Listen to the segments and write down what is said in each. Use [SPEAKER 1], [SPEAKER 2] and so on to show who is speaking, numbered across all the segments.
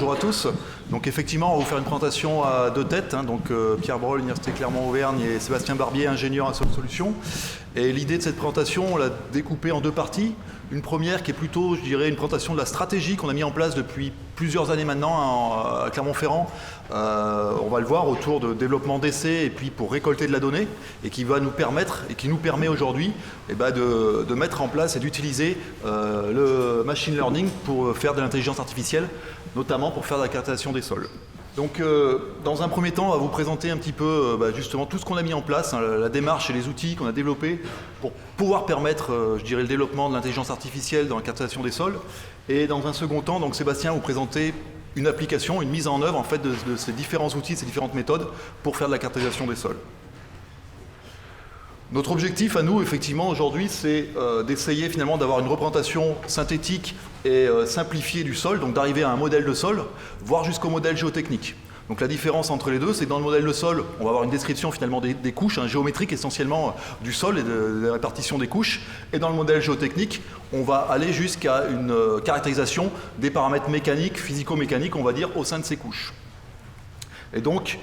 [SPEAKER 1] bonjour à tous. Donc effectivement, on va vous faire une présentation à deux têtes. Donc Pierre Broll, Université Clermont-Auvergne, et Sébastien Barbier, ingénieur à Sol Solutions. Et l'idée de cette présentation, on l'a découpée en deux parties. Une première qui est plutôt, je dirais, une présentation de la stratégie qu'on a mis en place depuis plusieurs années maintenant à Clermont-Ferrand. On va le voir autour de développement d'essais et puis pour récolter de la donnée et qui va nous permettre et qui nous permet aujourd'hui de mettre en place et d'utiliser le machine learning pour faire de l'intelligence artificielle, notamment pour faire de la cartographie des sols. Donc dans un premier temps, on va vous présenter un petit peu justement tout ce qu'on a mis en place, la démarche et les outils qu'on a développés pour pouvoir permettre, je dirais, le développement de l'intelligence artificielle dans la cartographie des sols. Et dans un second temps, donc Sébastien va vous présenter une application, une mise en œuvre en fait de ces différents outils, de ces différentes méthodes pour faire de la cartographie des sols. Notre objectif à nous, effectivement, aujourd'hui, c'est d'essayer finalement d'avoir une représentation synthétique et simplifiée du sol, donc d'arriver à un modèle de sol, voire jusqu'au modèle géotechnique. Donc la différence entre les deux, c'est que dans le modèle de sol, on va avoir une description finalement des couches, géométriques essentiellement du sol et de la répartition des couches. Et dans le modèle géotechnique, on va aller jusqu'à une caractérisation des paramètres mécaniques, physico-mécaniques, on va dire, au sein de ces couches. Et donc,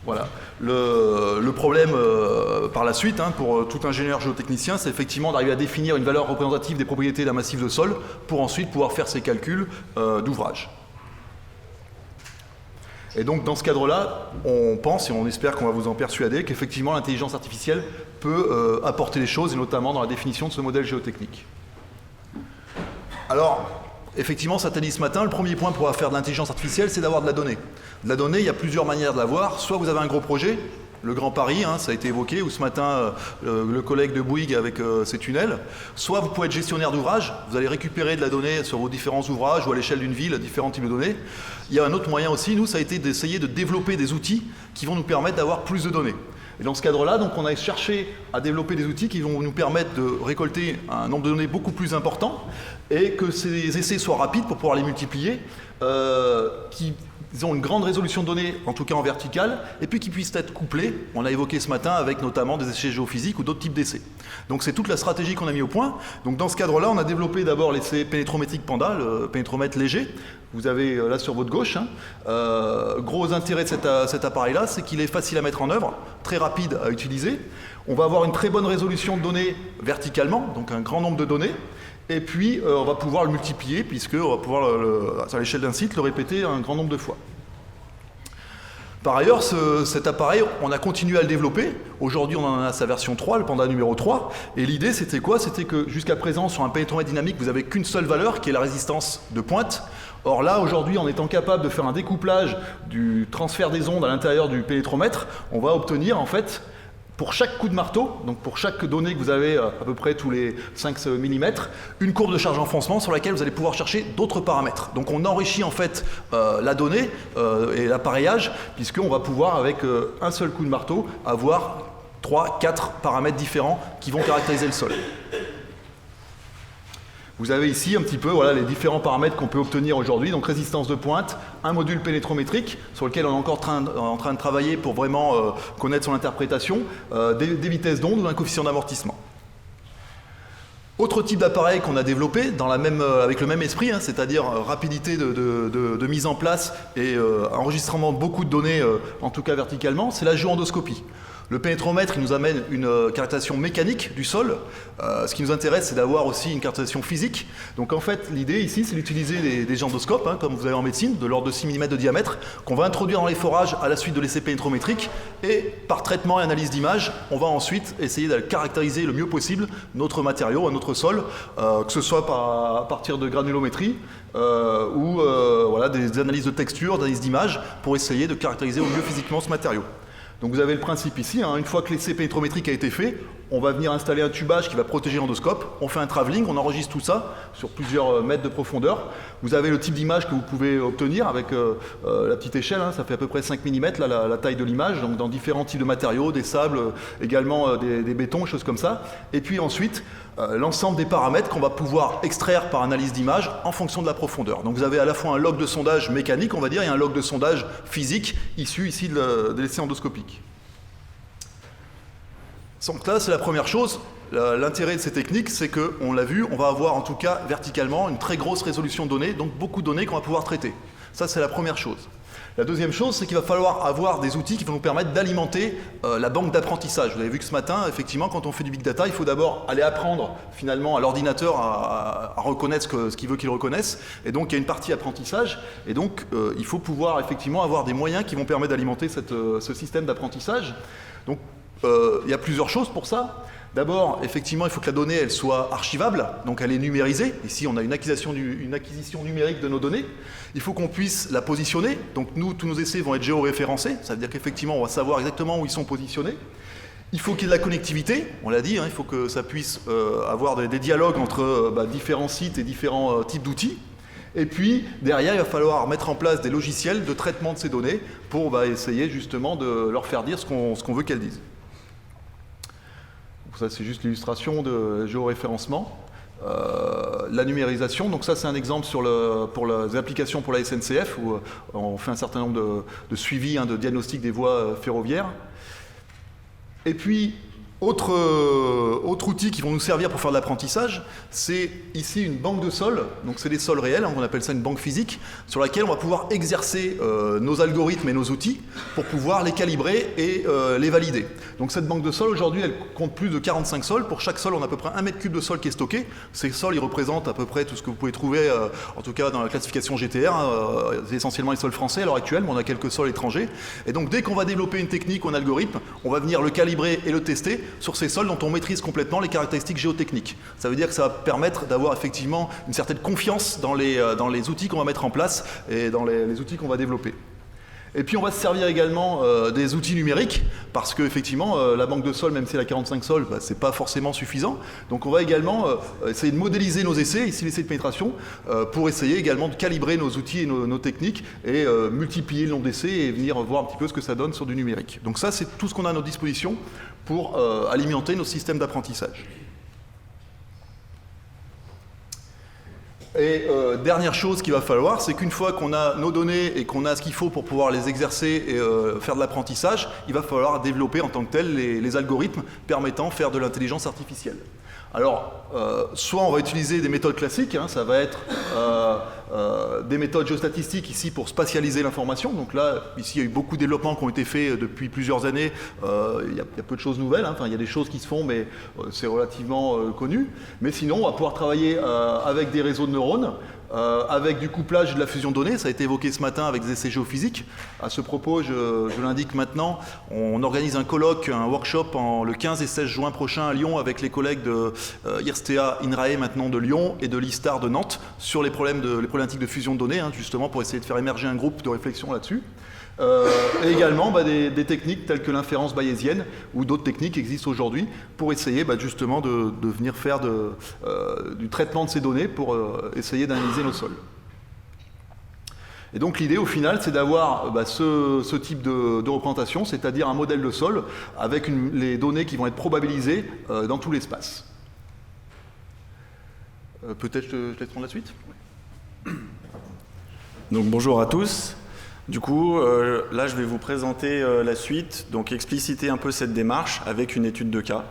[SPEAKER 1] voilà. Le problème par la suite, pour tout ingénieur géotechnicien, c'est effectivement d'arriver à définir une valeur représentative des propriétés d'un massif de sol pour ensuite pouvoir faire ses calculs d'ouvrage. Et donc dans ce cadre-là, on pense et on espère qu'on va vous en persuader qu'effectivement l'intelligence artificielle peut apporter des choses, et notamment dans la définition de ce modèle géotechnique. Alors, effectivement, ça t'a dit ce matin, le premier point pour faire de l'intelligence artificielle, c'est d'avoir de la donnée. De la donnée, il y a plusieurs manières de l'avoir. Soit vous avez un gros projet, le Grand Paris, ça a été évoqué, ou ce matin, le collègue de Bouygues avec ses tunnels. Soit vous pouvez être gestionnaire d'ouvrage, vous allez récupérer de la donnée sur vos différents ouvrages ou à l'échelle d'une ville, différents types de données. Il y a un autre moyen aussi, nous, ça a été d'essayer de développer des outils qui vont nous permettre d'avoir plus de données. Et dans ce cadre-là, donc, on a cherché à développer des outils qui vont nous permettre de récolter un nombre de données beaucoup plus important et que ces essais soient rapides pour pouvoir les multiplier, qu'ils ont une grande résolution de données, en tout cas en verticale, et puis qu'ils puissent être couplés, on l'a évoqué ce matin, avec notamment des essais géophysiques ou d'autres types d'essais. Donc c'est toute la stratégie qu'on a mis au point. Donc dans ce cadre-là, on a développé d'abord l'essai pénétrométrique Panda, le pénétromètre léger. Vous avez là sur votre gauche. Gros intérêt de cet appareil-là, c'est qu'il est facile à mettre en œuvre, très rapide à utiliser. On va avoir une très bonne résolution de données verticalement, donc un grand nombre de données. Et puis, on va pouvoir le multiplier, puisqu'on va pouvoir, à l'échelle d'un site, le répéter un grand nombre de fois. Par ailleurs, cet appareil, on a continué à le développer. Aujourd'hui, on en a sa version 3, le Panda numéro 3. Et l'idée, c'était quoi? C'était que jusqu'à présent, sur un pénétromètre dynamique, vous n'avez qu'une seule valeur, qui est la résistance de pointe. Or là, aujourd'hui, en étant capable de faire un découplage du transfert des ondes à l'intérieur du pénétromètre, on va obtenir, en fait, pour chaque coup de marteau, donc pour chaque donnée que vous avez à peu près tous les 5 mm, une courbe de charge d'enfoncement sur laquelle vous allez pouvoir chercher d'autres paramètres. Donc on enrichit en fait la donnée et l'appareillage, puisqu'on va pouvoir avec un seul coup de marteau avoir 3-4 paramètres différents qui vont caractériser le sol. Vous avez ici un petit peu les différents paramètres qu'on peut obtenir aujourd'hui. Donc résistance de pointe, un module pénétrométrique sur lequel on est encore en train de travailler pour vraiment connaître son interprétation, des vitesses d'onde ou un coefficient d'amortissement. Autre type d'appareil qu'on a développé avec le même esprit, c'est-à-dire rapidité de mise en place et enregistrement de beaucoup de données, en tout cas verticalement, c'est la géoendoscopie. Le pénétromètre, il nous amène une caractérisation mécanique du sol. Ce qui nous intéresse, c'est d'avoir aussi une caractérisation physique. Donc en fait, l'idée ici, c'est d'utiliser des géodoscopes, comme vous avez en médecine, de l'ordre de 6 mm de diamètre, qu'on va introduire dans les forages à la suite de l'essai pénétrométrique. Et par traitement et analyse d'image, on va ensuite essayer de caractériser le mieux possible notre matériau, notre sol, que ce soit à partir de granulométrie ou des analyses de texture, d'analyse d'image, pour essayer de caractériser au mieux physiquement ce matériau. Donc vous avez le principe ici, une fois que l'essai pénétrométrique a été fait, on va venir installer un tubage qui va protéger l'endoscope, on fait un travelling, on enregistre tout ça sur plusieurs mètres de profondeur. Vous avez le type d'image que vous pouvez obtenir avec la petite échelle, ça fait à peu près 5 mm la taille de l'image, donc dans différents types de matériaux, des sables, également des bétons, choses comme ça. Et puis ensuite, l'ensemble des paramètres qu'on va pouvoir extraire par analyse d'image en fonction de la profondeur. Donc vous avez à la fois un log de sondage mécanique, on va dire, et un log de sondage physique issu ici de l'essai endoscopique. Donc là, c'est la première chose. L'intérêt de ces techniques, c'est qu'on l'a vu, on va avoir en tout cas verticalement une très grosse résolution de données, donc beaucoup de données qu'on va pouvoir traiter. Ça, c'est la première chose. La deuxième chose, c'est qu'il va falloir avoir des outils qui vont nous permettre d'alimenter la banque d'apprentissage. Vous avez vu que ce matin, effectivement, quand on fait du big data, il faut d'abord aller apprendre finalement à l'ordinateur à reconnaître ce qu'il veut qu'il reconnaisse. Et donc, il y a une partie apprentissage. Et donc, il faut pouvoir effectivement avoir des moyens qui vont permettre d'alimenter ce système d'apprentissage. Donc, il y a plusieurs choses pour ça. D'abord, effectivement, il faut que la donnée elle soit archivable, donc elle est numérisée. Ici, on a une acquisition numérique de nos données. Il faut qu'on puisse la positionner. Donc nous, tous nos essais vont être géoréférencés. Ça veut dire qu'effectivement, on va savoir exactement où ils sont positionnés. Il faut qu'il y ait de la connectivité, on l'a dit, hein, il faut que ça puisse avoir des dialogues entre différents sites et différents types d'outils. Et puis, derrière, il va falloir mettre en place des logiciels de traitement de ces données pour essayer justement de leur faire dire ce qu'on veut qu'elles disent. Ça, c'est juste l'illustration de géoréférencement. La numérisation, donc ça, c'est un exemple pour les applications pour la SNCF, où on fait un certain nombre de suivis, de diagnostic des voies ferroviaires. Et puis, autre outil qui vont nous servir pour faire de l'apprentissage, c'est ici une banque de sols, donc c'est des sols réels, on appelle ça une banque physique, sur laquelle on va pouvoir exercer nos algorithmes et nos outils pour pouvoir les calibrer et les valider. Donc cette banque de sols, aujourd'hui, elle compte plus de 45 sols. Pour chaque sol, on a à peu près 1 mètre cube de sol qui est stocké. Ces sols, ils représentent à peu près tout ce que vous pouvez trouver, en tout cas dans la classification GTR, c'est essentiellement les sols français à l'heure actuelle, mais on a quelques sols étrangers. Et donc dès qu'on va développer une technique ou un algorithme, on va venir le calibrer et le tester sur ces sols dont on maîtrise complètement les caractéristiques géotechniques. Ça veut dire que ça va permettre d'avoir effectivement une certaine confiance dans les outils qu'on va mettre en place et dans les outils qu'on va développer. Et puis on va se servir également des outils numériques, parce qu'effectivement, la banque de sols, même si elle a 45 sols, c'est pas forcément suffisant. Donc on va également essayer de modéliser nos essais, ici l'essai de pénétration, pour essayer également de calibrer nos outils et nos techniques, et multiplier le nombre d'essais et venir voir un petit peu ce que ça donne sur du numérique. Donc ça, c'est tout ce qu'on a à notre disposition pour alimenter nos systèmes d'apprentissage. Et dernière chose qu'il va falloir, c'est qu'une fois qu'on a nos données et qu'on a ce qu'il faut pour pouvoir les exercer et faire de l'apprentissage, il va falloir développer en tant que tel les algorithmes permettant de faire de l'intelligence artificielle. Alors, soit on va utiliser des méthodes classiques, ça va être des méthodes géostatistiques ici pour spatialiser l'information. Donc là, ici, il y a eu beaucoup de développements qui ont été faits depuis plusieurs années. Il y a peu de choses nouvelles, il y a des choses qui se font, mais c'est relativement connu. Mais sinon, on va pouvoir travailler avec des réseaux de neurones, avec du couplage et de la fusion de données. Ça a été évoqué ce matin avec des essais géophysiques. À ce propos, je l'indique maintenant, on organise un colloque, un workshop le 15 et 16 juin prochain à Lyon avec les collègues de IRSTEA INRAE maintenant de Lyon et de l'ISTAR de Nantes sur les problématiques de fusion de données, justement pour essayer de faire émerger un groupe de réflexion là-dessus. Et également des techniques telles que l'inférence bayésienne ou d'autres techniques existent aujourd'hui pour essayer justement de venir faire du traitement de ces données pour essayer d'analyser nos sols. Et donc l'idée au final c'est d'avoir ce type de représentation, c'est-à-dire un modèle de sol avec les données qui vont être probabilisées dans tout l'espace. Peut-être je te laisse prendre la suite.
[SPEAKER 2] Donc bonjour à tous. Du coup, là, je vais vous présenter la suite, donc expliciter un peu cette démarche avec une étude de cas.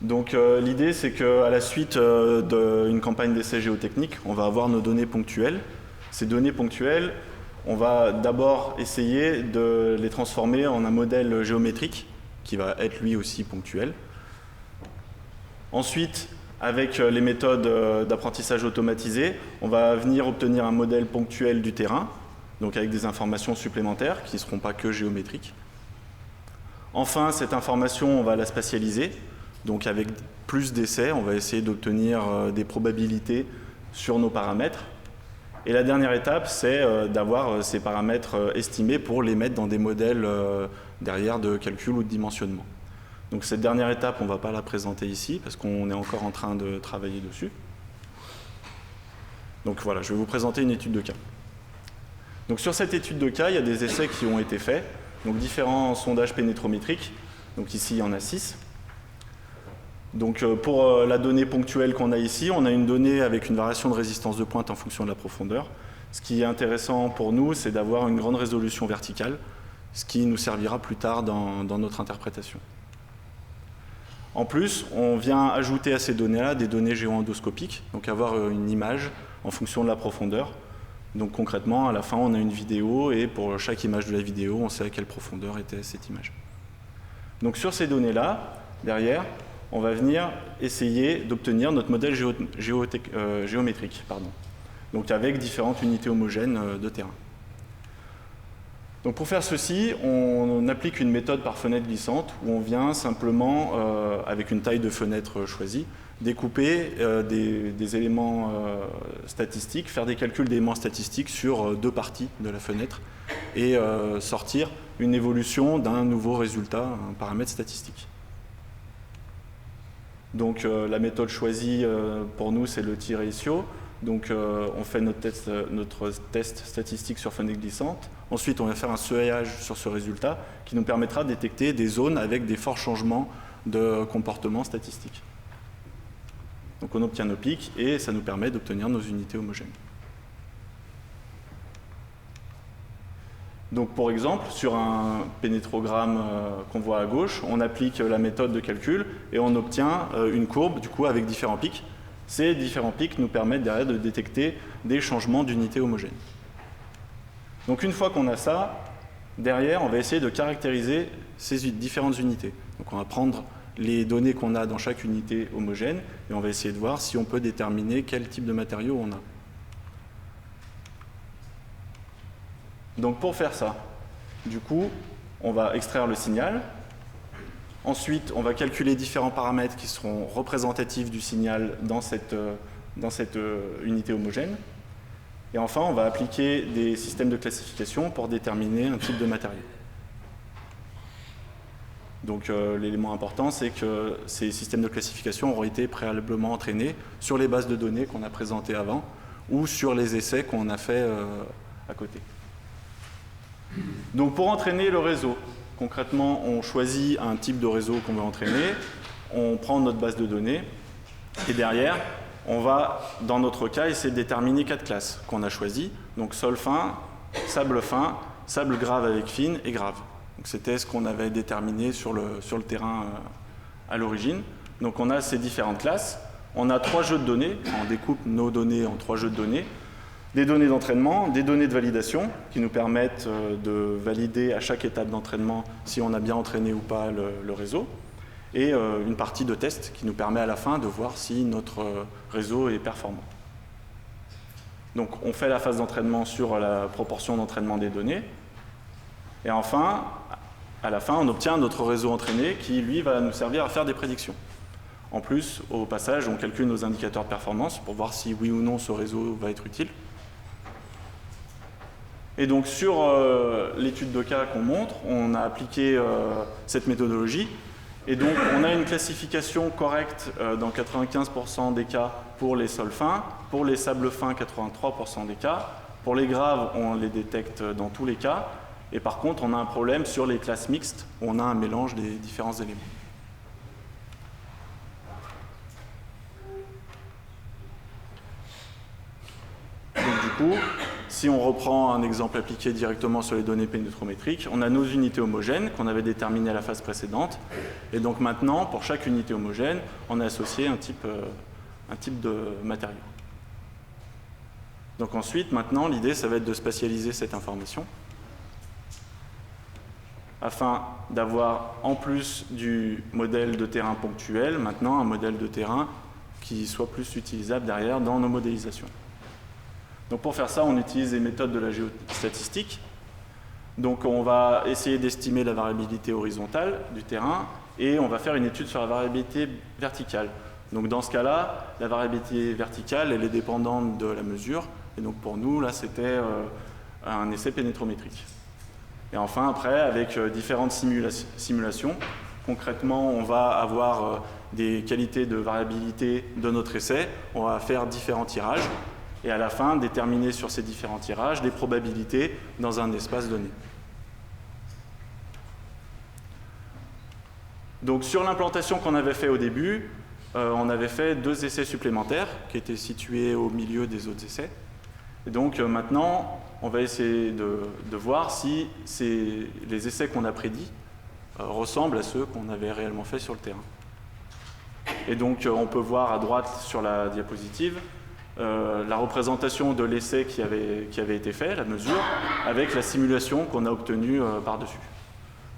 [SPEAKER 2] Donc l'idée, c'est qu'à la suite d'une campagne d'essai géotechnique, on va avoir nos données ponctuelles. Ces données ponctuelles, on va d'abord essayer de les transformer en un modèle géométrique qui va être lui aussi ponctuel. Ensuite, avec les méthodes d'apprentissage automatisé, on va venir obtenir un modèle ponctuel du terrain, donc avec des informations supplémentaires qui ne seront pas que géométriques. Enfin, cette information, on va la spatialiser. Donc avec plus d'essais, on va essayer d'obtenir des probabilités sur nos paramètres. Et la dernière étape, c'est d'avoir ces paramètres estimés pour les mettre dans des modèles derrière de calcul ou de dimensionnement. Donc cette dernière étape, on ne va pas la présenter ici parce qu'on est encore en train de travailler dessus. Donc voilà, je vais vous présenter une étude de cas. Donc sur cette étude de cas, il y a des essais qui ont été faits, donc différents sondages pénétrométriques. Donc ici, il y en a 6. Donc pour la donnée ponctuelle qu'on a ici, on a une donnée avec une variation de résistance de pointe en fonction de la profondeur. Ce qui est intéressant pour nous, c'est d'avoir une grande résolution verticale, ce qui nous servira plus tard dans notre interprétation. En plus, on vient ajouter à ces données-là des données géoendoscopiques, donc avoir une image en fonction de la profondeur. Donc concrètement, à la fin, on a une vidéo et pour chaque image de la vidéo, on sait à quelle profondeur était cette image. Donc sur ces données-là, derrière, on va venir essayer d'obtenir notre modèle géométrique, donc avec différentes unités homogènes de terrain. Donc pour faire ceci, on applique une méthode par fenêtre glissante où on vient simplement, avec une taille de fenêtre choisie, découper des éléments statistiques, faire des calculs d'éléments statistiques sur 2 parties de la fenêtre et sortir une évolution d'un nouveau résultat, un paramètre statistique. Donc la méthode choisie pour nous, c'est le T-ratio. Donc on fait notre test statistique sur fenêtre glissante. Ensuite, on va faire un seuillage sur ce résultat qui nous permettra de détecter des zones avec des forts changements de comportement statistique. Donc on obtient nos pics et ça nous permet d'obtenir nos unités homogènes. Donc pour exemple, sur un pénétrogramme qu'on voit à gauche, on applique la méthode de calcul et on obtient une courbe du coup avec différents pics. Ces différents pics nous permettent derrière de détecter des changements d'unités homogènes. Donc une fois qu'on a ça, derrière on va essayer de caractériser ces différentes unités. Donc on va prendre les données qu'on a dans chaque unité homogène et on va essayer de voir si on peut déterminer quel type de matériau on a. Donc pour faire ça, du coup, on va extraire le signal. Ensuite, on va calculer différents paramètres qui seront représentatifs du signal dans cette unité homogène. Et enfin, on va appliquer des systèmes de classification pour déterminer un type de matériau. Donc l'élément important, c'est que ces systèmes de classification auront été préalablement entraînés sur les bases de données qu'on a présentées avant ou sur les essais qu'on a fait à côté. Donc pour entraîner le réseau, concrètement, on choisit un type de réseau qu'on veut entraîner, on prend notre base de données et derrière, on va, dans notre cas, essayer de déterminer 4 classes qu'on a choisies. Donc sol fin, sable grave avec fine et grave. C'était ce qu'on avait déterminé sur le terrain à l'origine. Donc on a ces différentes classes. On a 3 jeux de données, on découpe nos données en 3 jeux de données. Des données d'entraînement, des données de validation qui nous permettent de valider à chaque étape d'entraînement si on a bien entraîné ou pas le réseau. Et une partie de test qui nous permet à la fin de voir si notre réseau est performant. Donc on fait la phase d'entraînement sur la proportion d'entraînement des données. Et enfin, à la fin, on obtient notre réseau entraîné qui, lui, va nous servir à faire des prédictions. En plus, au passage, on calcule nos indicateurs de performance pour voir si oui ou non ce réseau va être utile. Et donc sur l'étude de cas qu'on montre, on a appliqué cette méthodologie. Et donc on a une classification correcte dans 95% des cas pour les sols fins, pour les sables fins 83% des cas, pour les graves on les détecte dans tous les cas, et par contre on a un problème sur les classes mixtes où on a un mélange des différents éléments. Donc du coup, si on reprend un exemple appliqué directement sur les données pénétrométriques, on a nos unités homogènes qu'on avait déterminées à la phase précédente. Et donc maintenant, pour chaque unité homogène, on a associé un type de matériau. Donc ensuite, maintenant, l'idée, ça va être de spatialiser cette information afin d'avoir, en plus du modèle de terrain ponctuel, maintenant un modèle de terrain qui soit plus utilisable derrière dans nos modélisations. Donc pour faire ça, on utilise les méthodes de la géostatistique. Donc on va essayer d'estimer la variabilité horizontale du terrain et on va faire une étude sur la variabilité verticale. Donc dans ce cas-là, la variabilité verticale, elle est dépendante de la mesure. Et donc pour nous, là, c'était un essai pénétrométrique. Et enfin, après, avec différentes simulations, concrètement, on va avoir des qualités de variabilité de notre essai. On va faire différents tirages. Et à la fin, déterminer sur ces différents tirages des probabilités dans un espace donné. Donc sur l'implantation qu'on avait fait au début, on avait fait 2 essais supplémentaires qui étaient situés au milieu des autres essais. Et donc maintenant, on va essayer de voir si les essais qu'on a prédits ressemblent à ceux qu'on avait réellement fait sur le terrain. Et donc on peut voir à droite sur la diapositive la représentation de l'essai qui avait été fait, la mesure, avec la simulation qu'on a obtenue par-dessus.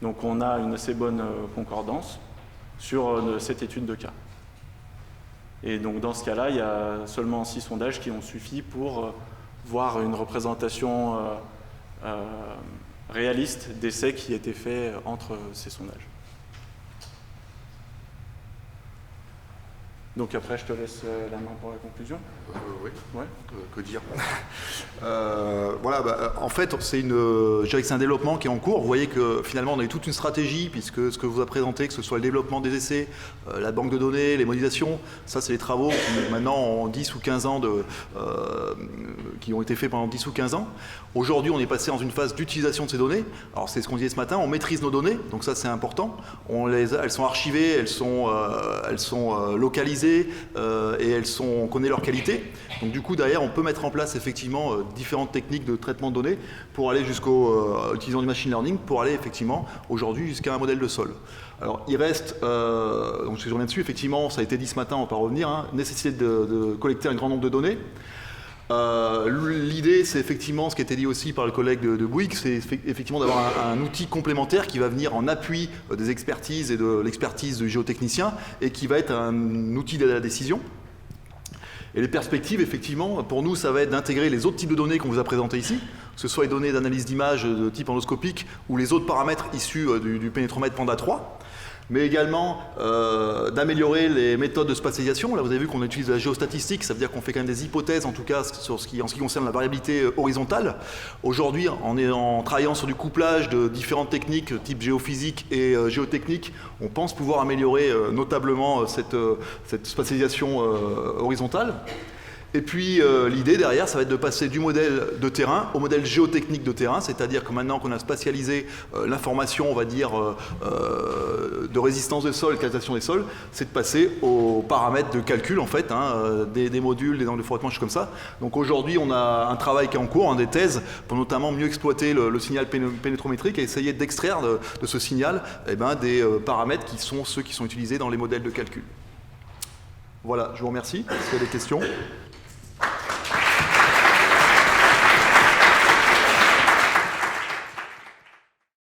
[SPEAKER 2] Donc on a une assez bonne concordance sur cette étude de cas. Et donc dans ce cas-là, il y a seulement 6 sondages qui ont suffi pour voir une représentation réaliste d'essais qui étaient faits entre ces sondages. Donc après, je te laisse la main pour la conclusion.
[SPEAKER 1] Oui.
[SPEAKER 2] Ouais.
[SPEAKER 1] Que dire Voilà, en fait, je dirais que c'est un développement qui est en cours. Vous voyez que finalement, on a eu toute une stratégie, puisque ce que vous a présenté, que ce soit le développement des essais, la banque de données, les modélisations, ça, c'est les travaux qui maintenant ont 10 ou 15 ans qui ont été faits pendant 10 ou 15 ans. Aujourd'hui, on est passé dans une phase d'utilisation de ces données. Alors, c'est ce qu'on disait ce matin, on maîtrise nos données, donc ça, c'est important. Elles sont archivées, elles sont localisées, et on connaît leur qualité. Donc du coup, derrière, on peut mettre en place effectivement différentes techniques de traitement de données pour aller utilisant du machine learning, pour aller effectivement aujourd'hui jusqu'à un modèle de sol. Alors il reste, donc je reviens dessus, effectivement, ça a été dit ce matin, on va pas revenir, nécessité de collecter un grand nombre de données. L'idée, c'est effectivement ce qui a été dit aussi par le collègue de Bouygues, c'est effectivement d'avoir un outil complémentaire qui va venir en appui des expertises et de l'expertise du géotechnicien et qui va être un outil de la décision. Et les perspectives, effectivement, pour nous, ça va être d'intégrer les autres types de données qu'on vous a présentées ici, que ce soit les données d'analyse d'image de type endoscopique ou les autres paramètres issus du pénétromètre Panda 3. Mais également d'améliorer les méthodes de spatialisation. Là, vous avez vu qu'on utilise la géostatistique, ça veut dire qu'on fait quand même des hypothèses, en tout cas en ce qui concerne la variabilité horizontale. Aujourd'hui, en travaillant sur du couplage de différentes techniques, type géophysique et géotechnique, on pense pouvoir améliorer notablement cette spatialisation horizontale. Et puis l'idée derrière, ça va être de passer du modèle de terrain au modèle géotechnique de terrain, c'est-à-dire que maintenant qu'on a spatialisé l'information, on va dire, de résistance des sols, calcation des sols, c'est de passer aux paramètres de calcul, en fait, des modules, des angles de frottement, choses comme ça. Donc aujourd'hui, on a un travail qui est en cours, des thèses, pour notamment mieux exploiter le signal pénétrométrique et essayer d'extraire de ce signal des paramètres qui sont ceux qui sont utilisés dans les modèles de calcul. Voilà, je vous remercie. Est-ce qu'il y a des questions ?